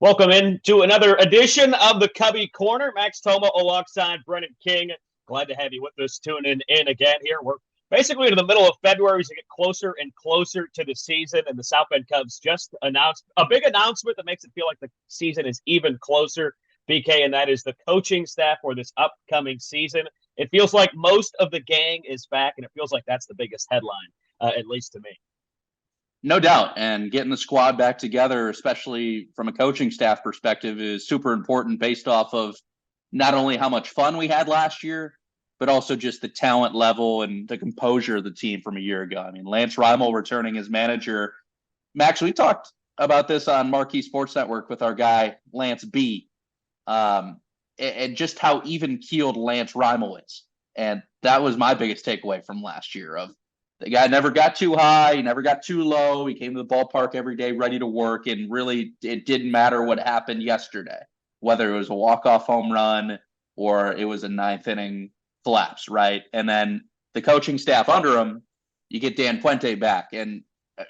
Welcome in to another edition of the Cubbie Corner. Max Toma alongside Brennan King. Glad to have you with us tuning in again here. We're basically in the middle of February as we get closer and closer to the season, and the South Bend Cubs just announced a big announcement that makes it feel like the season is even closer, BK, and that is the coaching staff for this upcoming season. It feels like most of the gang is back, and it feels like that's the biggest headline, at least to me. No doubt. And getting the squad back together, especially from a coaching staff perspective, is super important based off of not only how much fun we had last year, but also just the talent level and the composure of the team from a year ago. I mean, Lance Rymel returning as manager. Max, we talked about this on Marquee Sports Network with our guy, Lance B. And just how even keeled Lance Rymel is. And that was my biggest takeaway from last year of the guy never got too high, he never got too low. He came to the ballpark every day ready to work, and really it didn't matter what happened yesterday, whether it was a walk-off home run or it was a ninth inning collapse, right? And then the coaching staff under him, you get Dan Puente back, and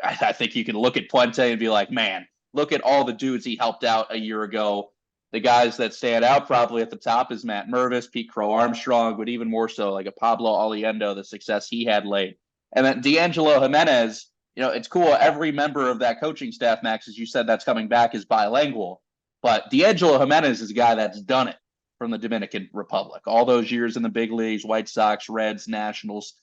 I think you can look at Puente and be like, man, look at all the dudes he helped out a year ago. The guys that stand out probably at the top is Matt Mervis, Pete Crow Armstrong, but even more so like a Pablo Aliendo, the success he had late. And then D'Angelo Jimenez, it's cool. Every member of that coaching staff, Max, as you said, that's coming back is bilingual. But D'Angelo Jimenez is a guy that's done it from the Dominican Republic. All those years in the big leagues, White Sox, Reds, Nationals,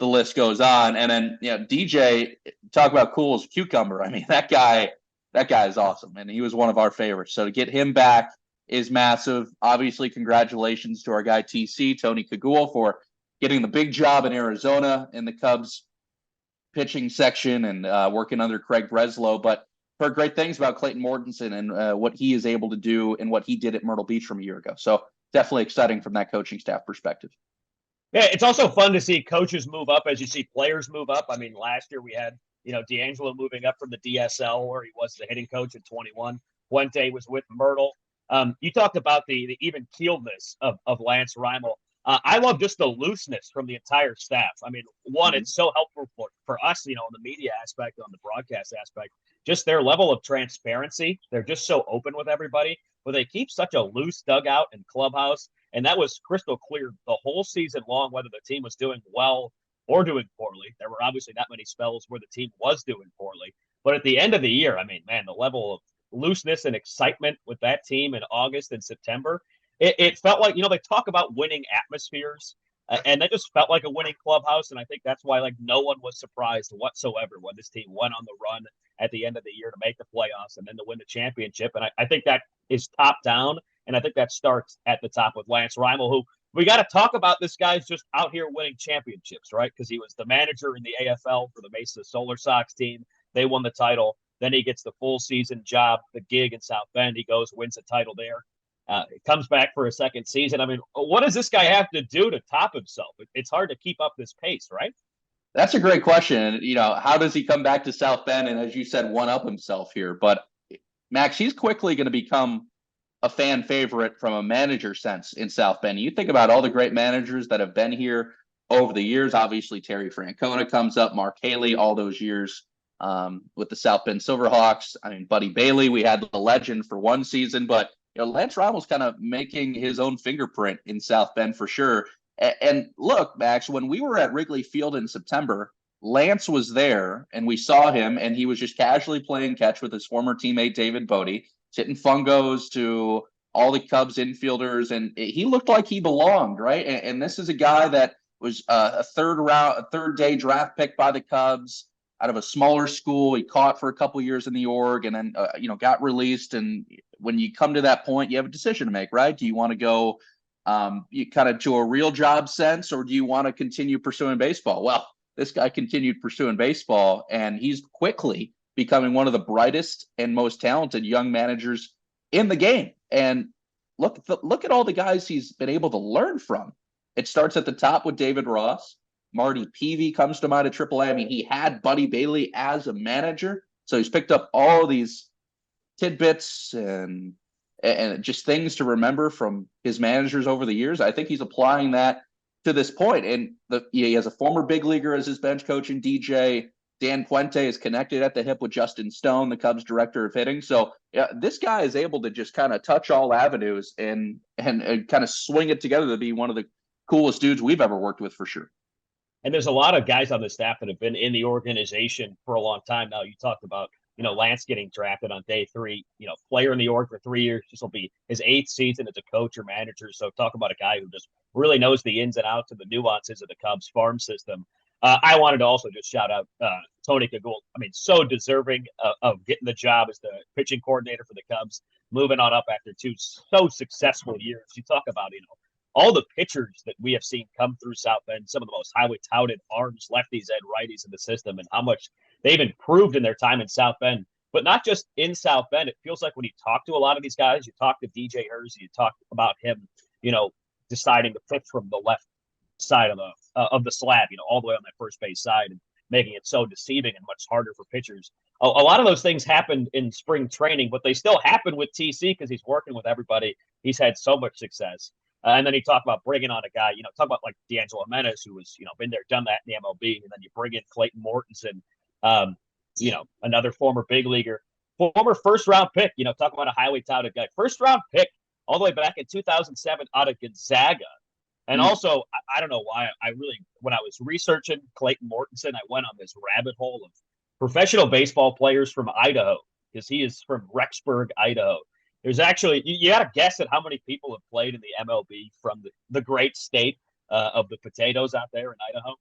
the list goes on. And then, DJ, talk about cool as a cucumber. I mean, that guy is awesome. And he was one of our favorites. So to get him back is massive. Obviously, congratulations to our guy TC, Tony Kagul, for getting the big job in Arizona in the Cubs pitching section and working under Craig Breslow. But heard great things about Clayton Mortensen and what he is able to do and what he did at Myrtle Beach from a year ago. So definitely exciting from that coaching staff perspective. Yeah, it's also fun to see coaches move up as you see players move up. I mean, last year we had, D'Angelo moving up from the DSL where he was the hitting coach at 21. Puente was with Myrtle. You talked about the even keeledness of Lance Rymel. I love just the looseness from the entire staff. I mean, one, it's so helpful for us, in the media aspect, on the broadcast aspect, just their level of transparency. They're just so open with everybody, but they keep such a loose dugout and clubhouse. And that was crystal clear the whole season long, whether the team was doing well or doing poorly. There were obviously not many spells where the team was doing poorly. But at the end of the year, I mean, man, the level of looseness and excitement with that team in August and September, it felt like, they talk about winning atmospheres, and that just felt like a winning clubhouse. And I think that's why, no one was surprised whatsoever when this team went on the run at the end of the year to make the playoffs and then to win the championship. And I think that is top down. And I think that starts at the top with Lance Rymel, who we got to talk about. This guy's just out here winning championships, right? Because he was the manager in the AFL for the Mesa Solar Sox team. They won the title. Then he gets the full season job, the gig in South Bend. He goes, wins the title there. Comes back for a second season. I mean, what does this guy have to do to top himself? It's hard to keep up this pace, right? That's a great question. How does he come back to South Bend and, as you said, one up himself here? But Max, he's quickly going to become a fan favorite from a manager sense in South Bend. You think about all the great managers that have been here over the years. Obviously, Terry Francona comes up, Mark Haley, all those years with the South Bend Silverhawks. I mean, Buddy Bailey, we had the legend for one season, but Lance Rymel's kind of making his own fingerprint in South Bend for sure. And look, Max, when we were at Wrigley Field in September, Lance was there and we saw him and he was just casually playing catch with his former teammate David Bodie, hitting fungos to all the Cubs infielders, and he looked like he belonged, right? And this is a guy that was a third day draft pick by the Cubs out of a smaller school. He caught for a couple years in the org and then, got released. And when you come to that point, you have a decision to make, right? Do you want to go you kind of to a real job sense, or do you want to continue pursuing baseball? Well, this guy continued pursuing baseball, and he's quickly becoming one of the brightest and most talented young managers in the game. And look at all the guys he's been able to learn from. It starts at the top with David Ross. Marty Peavy comes to mind at AAA. I mean, he had Buddy Bailey as a manager, so he's picked up all of these tidbits and just things to remember from his managers over the years. I think he's applying that to this point. And he has a former big leaguer as his bench coach in DJ. Dan Puente is connected at the hip with Justin Stone, the Cubs director of hitting. So yeah, this guy is able to just kind of touch all avenues and kind of swing it together to be one of the coolest dudes we've ever worked with for sure. And there's a lot of guys on the staff that have been in the organization for a long time now. You talked about, Lance getting drafted on day 3, player in the org for 3 years. This will be his 8th season as a coach or manager. So talk about a guy who just really knows the ins and outs and the nuances of the Cubs farm system. I wanted to also just shout out Tony Kagul. I mean, so deserving of getting the job as the pitching coordinator for the Cubs, moving on up after 2 so successful years. You talk about, all the pitchers that we have seen come through South Bend, some of the most highly touted arms, lefties and righties in the system, and how much they've improved in their time in South Bend. But not just in South Bend. It feels like when you talk to a lot of these guys, you talk to DJ Hersey, you talk about him, deciding to pitch from the left side of the slab, all the way on that first base side, and making it so deceiving and much harder for pitchers. A lot of those things happened in spring training, but they still happen with TC because he's working with everybody. He's had so much success. And then he talked about bringing on a guy, talk about like D'Angelo Menace, who was, been there, done that in the MLB. And then you bring in Clayton Mortensen, another former big leaguer, former first-round pick, talk about a highly touted guy. First-round pick all the way back in 2007 out of Gonzaga. And also, I don't know why, when I was researching Clayton Mortensen, I went on this rabbit hole of professional baseball players from Idaho, because he is from Rexburg, Idaho. There's actually, you got to guess at how many people have played in the MLB from the great state of the potatoes out there in Idaho.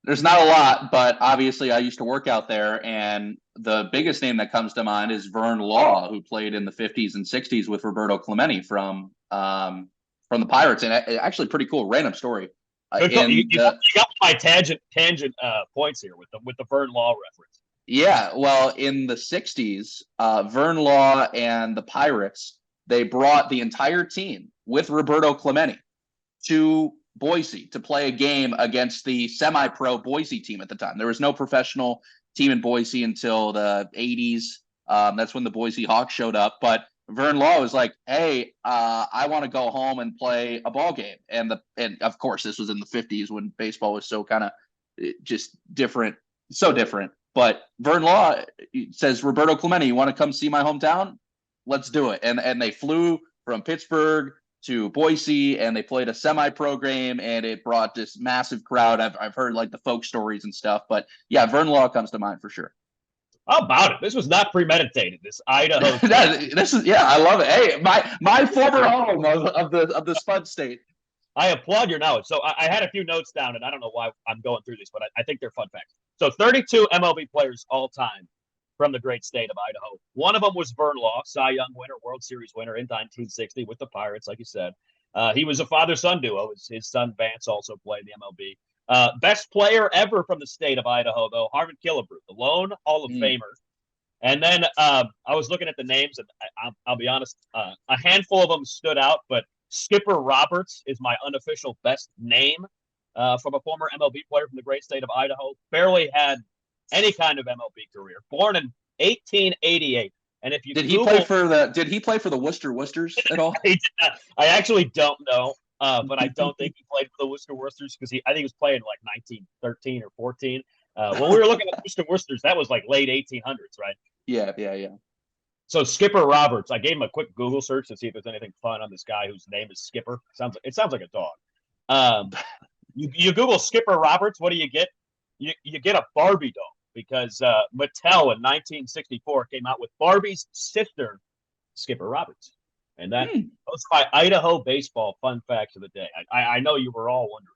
There's not a lot, but obviously I used to work out there, and the biggest name that comes to mind is Vern Law, who played in the 50s and 60s with Roberto Clemente from the Pirates. And actually pretty cool, random story. You got my tangent points here with the Vern Law reference. Yeah, well, in the 60s, Vern Law and the Pirates, they brought the entire team with Roberto Clemente to Boise to play a game against the semi-pro Boise team at the time. There was no professional team in Boise until the 80s. That's when the Boise Hawks showed up. But Vern Law was like, hey, I want to go home and play a ball game. And of course, this was in the 50s when baseball was so kind of just different, so different. But Vern Law says, Roberto Clemente, you want to come see my hometown? Let's do it. And they flew from Pittsburgh to Boise, and they played a semi-pro game, and it brought this massive crowd. I've heard like the folk stories and stuff, but yeah, Vern Law comes to mind for sure. How about it? This was not premeditated. This Idaho. This is, yeah, I love it. Hey, my former home of the Spud State. I applaud your knowledge. So I had a few notes down, and I don't know why I'm going through these, but I think they're fun facts. So 32 MLB players all time from the great state of Idaho. One of them was Vern Law, Cy Young winner, World Series winner in 1960 with the Pirates, like you said. He was a father-son duo. His son Vance also played the MLB. Best player ever from the state of Idaho, though, Harvin Killebrew, the lone Hall of Famer. And then I was looking at the names, and I'll be honest, a handful of them stood out, but Skipper Roberts is my unofficial best name from a former MLB player from the great state of Idaho. Barely had any kind of MLB career. Born in 1888. And if you did he play for the Worcester Worcesters at all? I actually don't know, but I don't think he played for the Worcester Worcesters because I think he was playing like 1913 or 14. When we were looking at Worcester Worcesters, that was like late 1800s, right? Yeah. So Skipper Roberts, I gave him a quick Google search to see if there's anything fun on this guy whose name is Skipper. It sounds like a dog. You Google Skipper Roberts, what do you get? You get a Barbie doll because Mattel in 1964 came out with Barbie's sister, Skipper Roberts. And that was my Idaho baseball fun facts of the day. I know you were all wondering.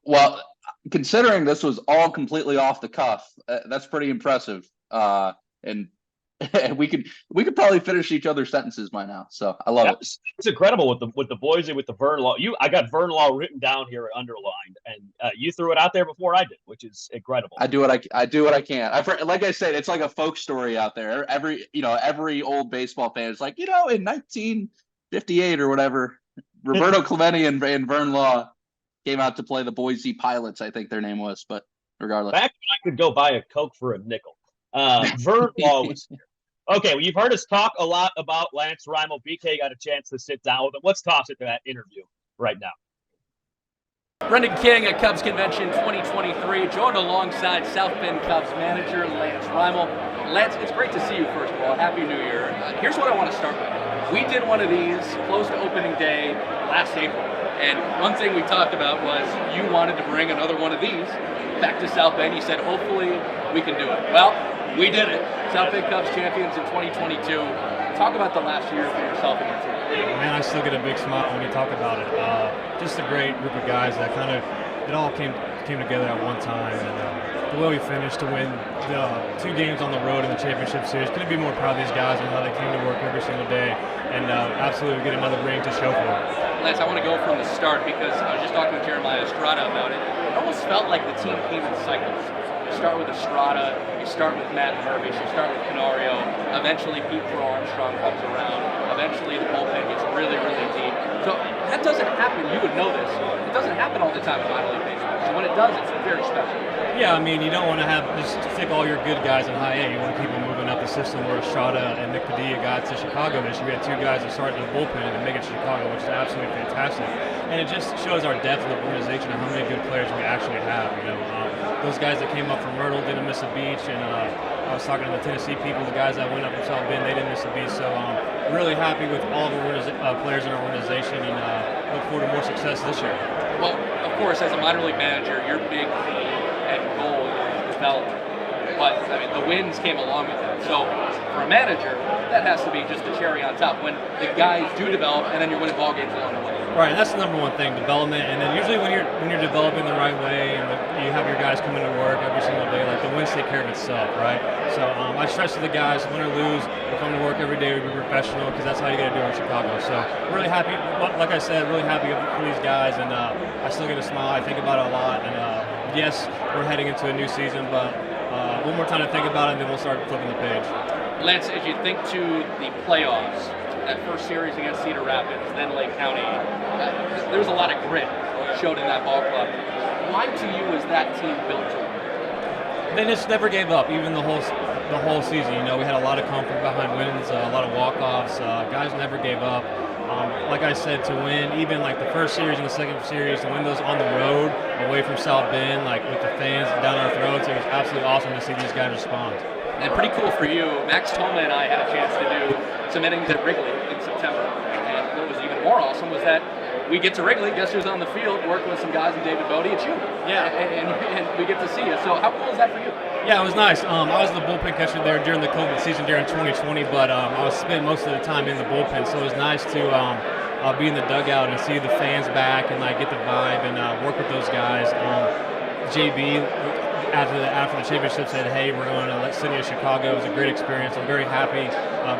Well, considering this was all completely off the cuff, that's pretty impressive. And we could probably finish each other's sentences by now. So I love it. It's incredible with the Boise, with the Vern Law. I got Vern Law written down here, underlined, and you threw it out there before I did, which is incredible. I do what I can. Like I said, it's like a folk story out there. Every old baseball fan is like, in 1958 or whatever, Roberto Clemente and Vern Law came out to play the Boise Pilots, I think their name was, but regardless. Back when I could go buy a Coke for a nickel. Vern Law was okay. Well, you've heard us talk a lot about Lance Rymel. BK got a chance to sit down with him. Let's toss it to that interview right now. Brendan King at Cubs Convention 2023, joined alongside South Bend Cubs manager Lance Rymel. Lance, it's great to see you, first of all. Happy New Year. Here's what I want to start with. We did one of these close to opening day last April, and one thing we talked about was you wanted to bring another one of these back to South Bend. You said, hopefully we can do it. Well, we did it. South Bend Cubs champions in 2022. Talk about the last year for yourself and your team. Man, I still get a big smile when you talk about it. Just a great group of guys that it all came together at one time. And the way we finished to win the 2 games on the road in the championship series, couldn't be more proud of these guys and how they came to work every single day. And absolutely get another ring to show for it. Lance, I want to go from the start because I was just talking with Jeremiah Estrada about it. It almost felt like the team came in cycles. You start with Estrada, you start with Matt Mervis, you start with Canario, eventually Pete Crow Armstrong comes around, eventually the bullpen gets really, really deep. So that doesn't happen, you would know this, it doesn't happen all the time in minor league baseball. So when it does, it's very special. Yeah, I mean, you don't want to just stick all your good guys in high A. You want to keep them moving up the system where Estrada and Nick Padilla got to Chicago this year. We had 2 guys that started in the bullpen and make it to Chicago, which is absolutely fantastic. And it just shows our depth of the organization and how many good players we actually have. Those guys that came up from Myrtle didn't miss a beach, and I was talking to the Tennessee people, the guys that went up from South Bend, they didn't miss a beat. So really happy with all the players in our organization, and look forward to more success this year. Well, of course, as a minor league manager, your big theme and goal is development. But, I mean, the wins came along with that. So, for a manager, that has to be just a cherry on top when the guys do develop and then you're winning ball games along the way. Right, that's the number one thing, development. And then usually when you're developing the right way and you have your guys coming to work every single day, like the wins take care of itself, right? So I stress to the guys, win or lose, we're coming to work every day, we be professional, because that's how you got to do it in Chicago. So really happy, like I said, really happy for these guys, and I still get a smile. I think about it a lot, and yes, we're heading into a new season, but one more time to think about it, and then we'll start flipping the page. Lance, as you think to the playoffs, that first series against Cedar Rapids, then Lake County, there was a lot of grit showed in that ball club. Why to you is that team built to win? They just never gave up, even the whole season. We had a lot of comfort behind wins, a lot of walk-offs. Guys never gave up. Like I said, to win even like the first series and the second series, to win those on the road, away from South Bend, like with the fans down our throats, it was absolutely awesome to see these guys respond. And pretty cool for you, Max Toma and I had a chance to do some innings at Wrigley in September. And what was even more awesome was that we get to Wrigley, guess who's on the field, working with some guys, and David Bodie, it's you. Yeah. And we get to see you. So how cool is that for you? Yeah, it was nice. I was the bullpen catcher there during the COVID season during 2020, but I was spending most of the time in the bullpen, so it was nice to be in the dugout and see the fans back and like get the vibe and work with those guys. JB, after the championship, said, "Hey, we're going to City of Chicago." It was a great experience. I'm very happy,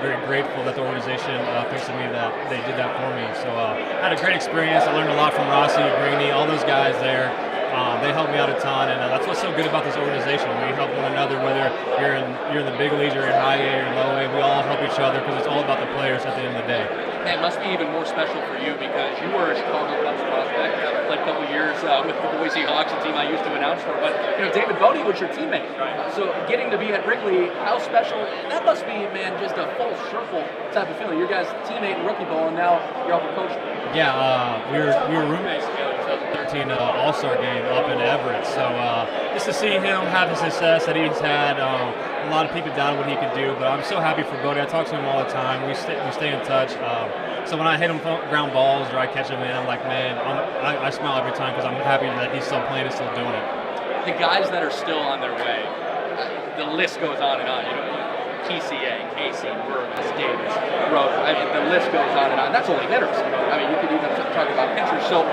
very grateful that the organization thinks of me that they did that for me. So I had a great experience. I learned a lot from Rossi, Greeny, all those guys there. They helped me out a ton, and that's what's so good about this organization. We help one another, whether you're in the big leagues or in high A or low A. We all help each other because it's all about the players at the end of the day. It must be even more special for you because you were a Chicago Cubs prospect. Played a couple of years with the Boise Hawks, a team I used to announce for. But David Bodie was your teammate. So getting to be at Wrigley, how special? That must be, man, just a full circle type of feeling. Your guys' teammate in rookie ball, and now you're up with coach. Yeah, we were roommates together in 2013 All-Star game up in Everett. So just to see him have the success that he's had, a lot of people doubted what he could do, but I'm so happy for Bodie. I talk to him all the time. We stay in touch. So when I hit him ground balls or I catch him in, I'm like, man, I smile every time because I'm happy that he's still playing and still doing it. The guys that are still on their way, the list goes on and on. PCA, Casey, Burvis, Davis, Rhodes. The list goes on and on. That's only hitters. You could even talk about pitchers. So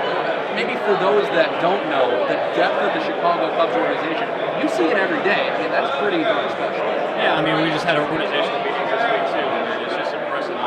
maybe for those that don't know the depth of the Chicago Cubs organization, you see it every day. That's pretty darn special. Yeah, we just had an organization meeting this week too, and it's just impressive.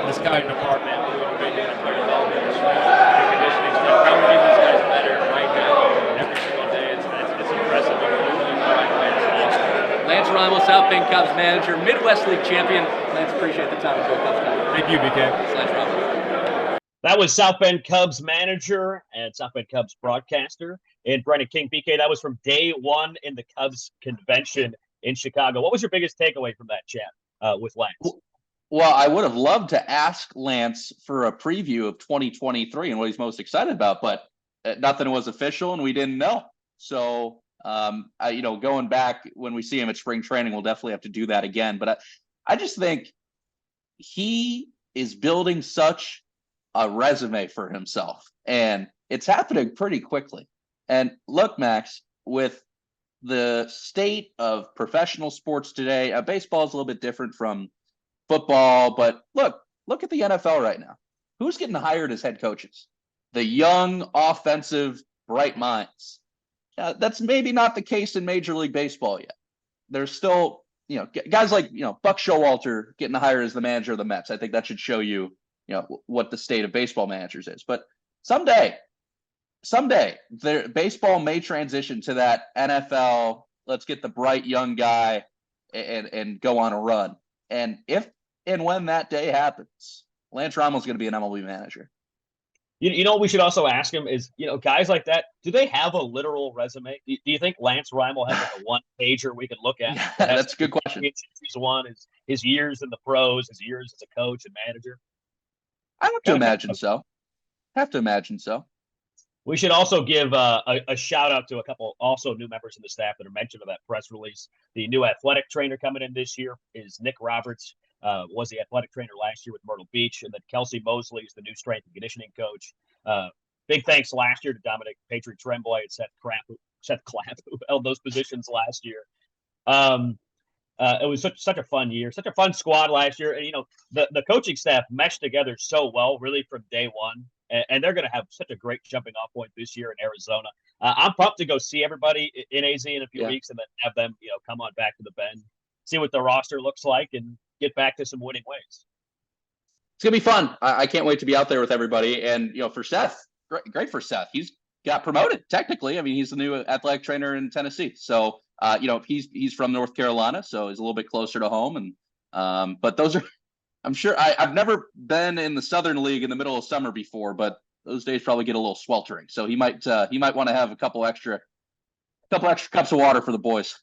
This guy department, we've been doing player development, and conditioning stuff. How we get these guys better right now, every single day. It's impressive. We're moving in the right way. It's awesome. Lance Rymel, South Bend Cubs manager, Midwest League champion. Lance, appreciate the time to join Cubs now. Thank you, BK. Lance Rymel. That was South Bend Cubs manager and South Bend Cubs broadcaster and Brendan King. BK, that was from day one in the Cubs convention in Chicago. What was your biggest takeaway from that chat with Lance? Well, I would have loved to ask Lance for a preview of 2023 and what he's most excited about, but nothing was official and we didn't know. So, going back when we see him at spring training, we'll definitely have to do that again. But I just think he is building such a resume for himself, and it's happening pretty quickly. And look, Max, with the state of professional sports today, baseball is a little bit different from football, but look at the NFL right now. Who's getting hired as head coaches? The young, offensive, bright minds. That's maybe not the case in Major League Baseball yet. There's still, guys like, Buck Showalter getting hired as the manager of the Mets. I think that should show you, what the state of baseball managers is. But someday, baseball may transition to that NFL, let's get the bright young guy and go on a run. And if and when that day happens, Lance Rymel's going to be an MLB manager. What we should also ask him is, guys like that, do they have a literal resume? Do you think Lance Rymel has like a one-pager we could look at? Yeah, that's a good question. He's won his years in the pros, his years as a coach and manager. I have to imagine so. We should also give a shout out to a couple also new members of the staff that are mentioned in that press release. The new athletic trainer coming in this year is Nick Roberts. Was the athletic trainer last year with Myrtle Beach, and then Kelsey Mosley is the new strength and conditioning coach. Big thanks last year to Dominic Patriot Tremblay and Seth Clapp, who held those positions last year. It was such a fun year, such a fun squad last year, and the coaching staff meshed together so well, really from day one, and they're going to have such a great jumping off point this year in Arizona. I'm pumped to go see everybody in AZ in a few weeks, and then have them come on back to the Bend, see what the roster looks like, and get back to some winning ways. It's gonna be fun. I can't wait to be out there with everybody. And for Seth, great for Seth. He's got promoted technically. I mean, he's the new athletic trainer in Tennessee. So he's from North Carolina, so he's a little bit closer to home. And but those are, I'm sure I've never been in the Southern League in the middle of summer before, but those days probably get a little sweltering. So he might want to have a couple extra cups of water for the boys.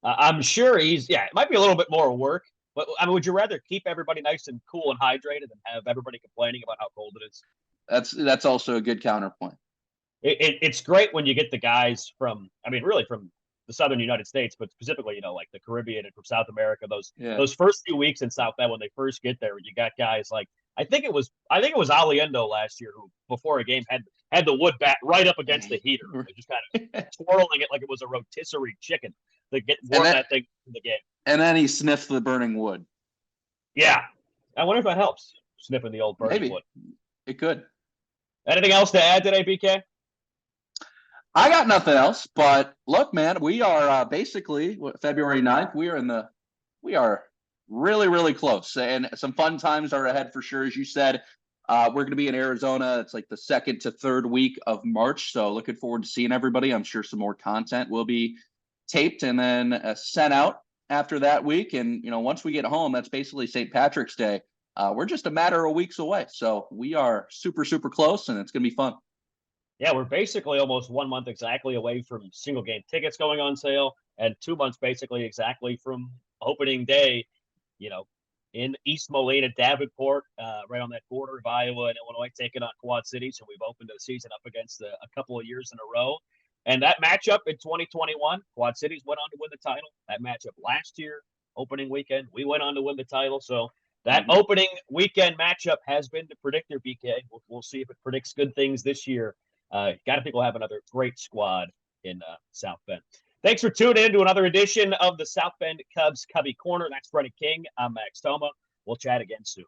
I'm sure it might be a little bit more work. But would you rather keep everybody nice and cool and hydrated than have everybody complaining about how cold it is? That's also a good counterpoint. It's great when you get the guys from the southern United States, but specifically, like the Caribbean and from South America. Those first few weeks in South Bend when they first get there, you got guys like I think it was Aliendo last year who before a game had the wood bat right up against the heater, just kind of twirling it like it was a rotisserie chicken to get warm that thing in the game. And then he sniffed the burning wood. Yeah. I wonder if that helps, sniffing the old burning wood. It could. Anything else to add today, BK? I got nothing else, but look, man, we are basically February 9th. We are really, really close. And some fun times are ahead for sure. As you said, we're going to be in Arizona. It's like the second to third week of March. So looking forward to seeing everybody. I'm sure some more content will be taped and then sent out after that week. And, once we get home, that's basically St. Patrick's Day. We're just a matter of weeks away. So we are super, super close, and it's going to be fun. Yeah, we're basically almost 1 month exactly away from single game tickets going on sale, and 2 months basically exactly from opening day, in East Molina, Davenport, right on that border of Iowa and Illinois, taking on Quad Cities. And we've opened the season up against a couple of years in a row. And that matchup in 2021, Quad Cities went on to win the title. That matchup last year, opening weekend, we went on to win the title. So that opening weekend matchup has been the predictor, BK. We'll see if it predicts good things this year. Got to think we'll have another great squad in South Bend. Thanks for tuning in to another edition of the South Bend Cubs Cubbie Corner. That's Brennan King. I'm Max Toma. We'll chat again soon.